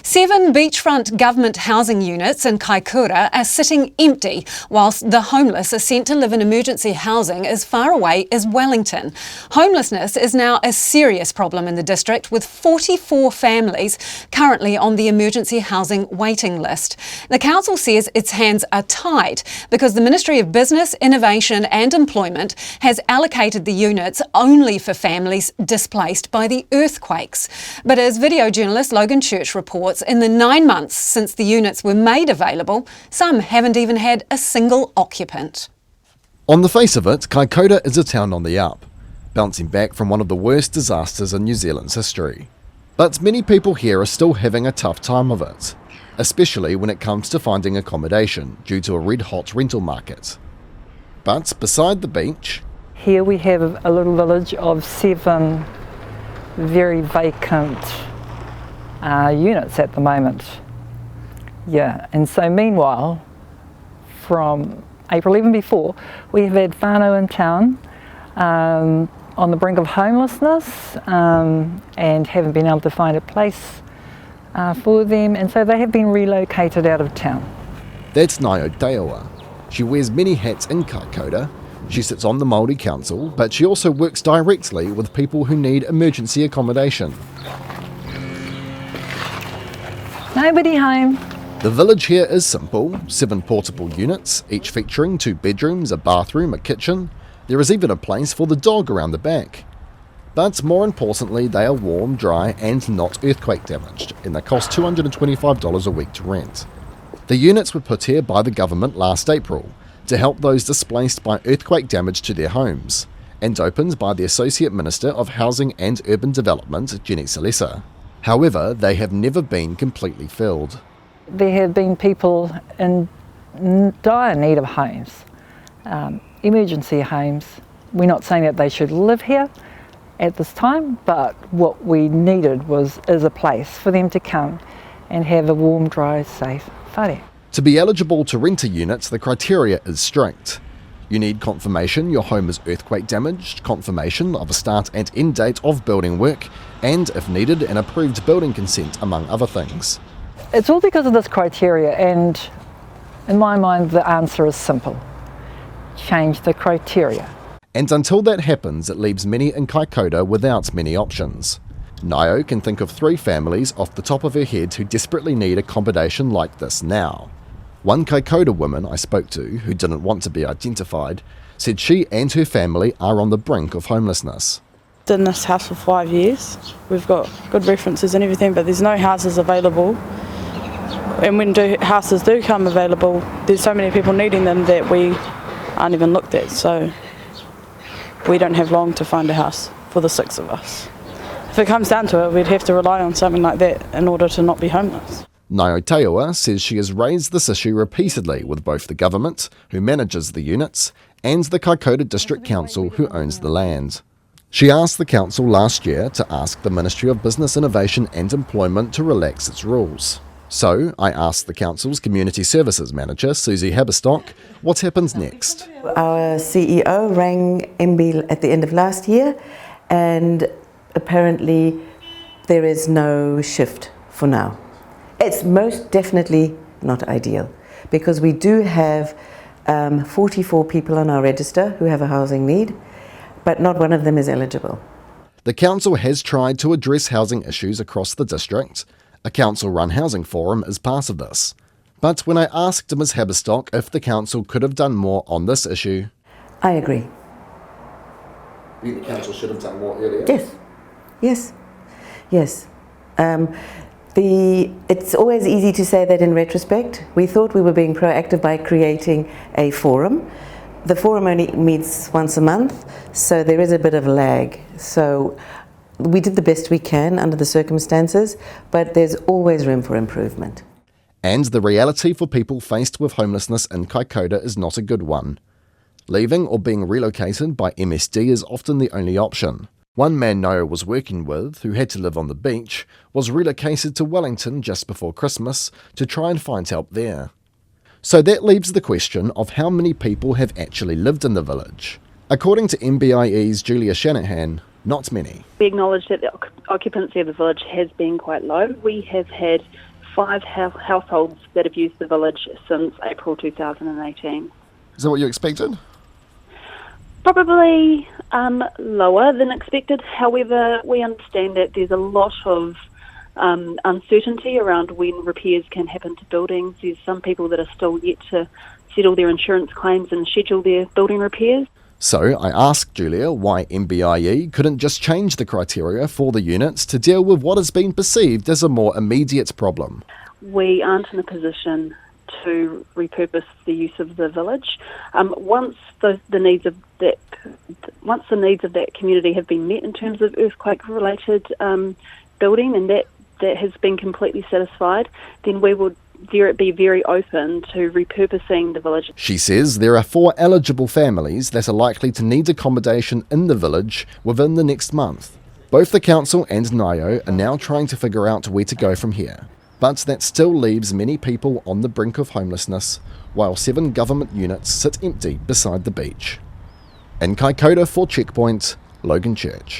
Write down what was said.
7 beachfront government housing units in Kaikōura are sitting empty, whilst the homeless are sent to live in emergency housing as far away as Wellington. Homelessness is now a serious problem in the district, with 44 families currently on the emergency housing waiting list. The council says its hands are tied because the Ministry of Business, Innovation and Employment has allocated the units only for families displaced by the earthquakes. But as video journalist Logan Church reports, in the 9 months since the units were made available, some haven't even had a single occupant. On the face of it, Kaikōura is a town on the up, bouncing back from one of the worst disasters in New Zealand's history. But many people here are still having a tough time of it, especially when it comes to finding accommodation due to a red-hot rental market. But beside the beach, here we have a little village of 7 very vacant units at the moment. Yeah, and so meanwhile, from April, even before, we have had whānau in town on the brink of homelessness and haven't been able to find a place for them, and so they have been relocated out of town. That's Kaikōura. She wears many hats in Kaikōura. She sits on the Māori Council, but she also works directly with people who need emergency accommodation. Nobody home. The village here is simple: 7 portable units, each featuring 2 bedrooms, a bathroom, a kitchen. There is even a place for the dog around the back. But more importantly, they are warm, dry and not earthquake damaged, and they cost $225 a week to rent. The units were put here by the government last April to help those displaced by earthquake damage to their homes, and opened by the Associate Minister of Housing and Urban Development, Jenny Salesa. However, they have never been completely filled. There have been people in dire need of homes, emergency homes. We're not saying that they should live here at this time, but what we needed is a place for them to come and have a warm, dry, safe whare. To be eligible to rent a unit, the criteria is strict. You need confirmation your home is earthquake damaged, confirmation of a start and end date of building work, and, if needed, an approved building consent, among other things. It's all because of this criteria, and in my mind the answer is simple: change the criteria. And until that happens, it leaves many in Kaikōura without many options. Nio can think of 3 families off the top of her head who desperately need accommodation like this now. One Kaikōura woman I spoke to, who didn't want to be identified, said she and her family are on the brink of homelessness. In this house for 5 years. We've got good references and everything, but there's no houses available. And when houses do come available, there's so many people needing them that we aren't even looked at. So we don't have long to find a house for the 6 of us. If it comes down to it, we'd have to rely on something like that in order to not be homeless. Kaikōura says she has raised this issue repeatedly with both the government, who manages the units, and the Kaikōura District Council, who owns the land. She asked the council last year to ask the Ministry of Business, Innovation and Employment to relax its rules. So I asked the council's Community Services Manager, Susie Haberstock, what happens next. Our CEO rang MB at the end of last year, and apparently there is no shift for now. It's most definitely not ideal, because we do have 44 people on our register who have a housing need, but not one of them is eligible. The council has tried to address housing issues across the district. A council-run housing forum is part of this. But when I asked Ms Haberstock if the council could have done more on this issue... I agree. The council should have done more earlier? Yes. It's always easy to say that in retrospect. We thought we were being proactive by creating a forum. The forum only meets once a month, so there is a bit of lag. So we did the best we can under the circumstances, but there's always room for improvement. And the reality for people faced with homelessness in Kaikōura is not a good one. Leaving or being relocated by MSD is often the only option. One man Noah was working with, who had to live on the beach, was relocated to Wellington just before Christmas to try and find help there. So that leaves the question of how many people have actually lived in the village. According to MBIE's Julia Shanahan, not many. We acknowledge that the occupancy of the village has been quite low. We have had 5 households that have used the village since April 2018. Is that what you expected? Probably lower than expected. However, we understand that there's a lot of uncertainty around when repairs can happen to buildings. There's some people that are still yet to settle their insurance claims and schedule their building repairs. So I asked Julia why MBIE couldn't just change the criteria for the units to deal with what has been perceived as a more immediate problem. We aren't in a position to repurpose the use of the village. Once the needs of that community have been met in terms of earthquake-related building, and that has been completely satisfied, then we would be very open to repurposing the village. She says there are 4 eligible families that are likely to need accommodation in the village within the next month. Both the council and NIO are now trying to figure out where to go from here. But that still leaves many people on the brink of homelessness, while 7 government units sit empty beside the beach. In Kaikōura for Checkpoint, Logan Church.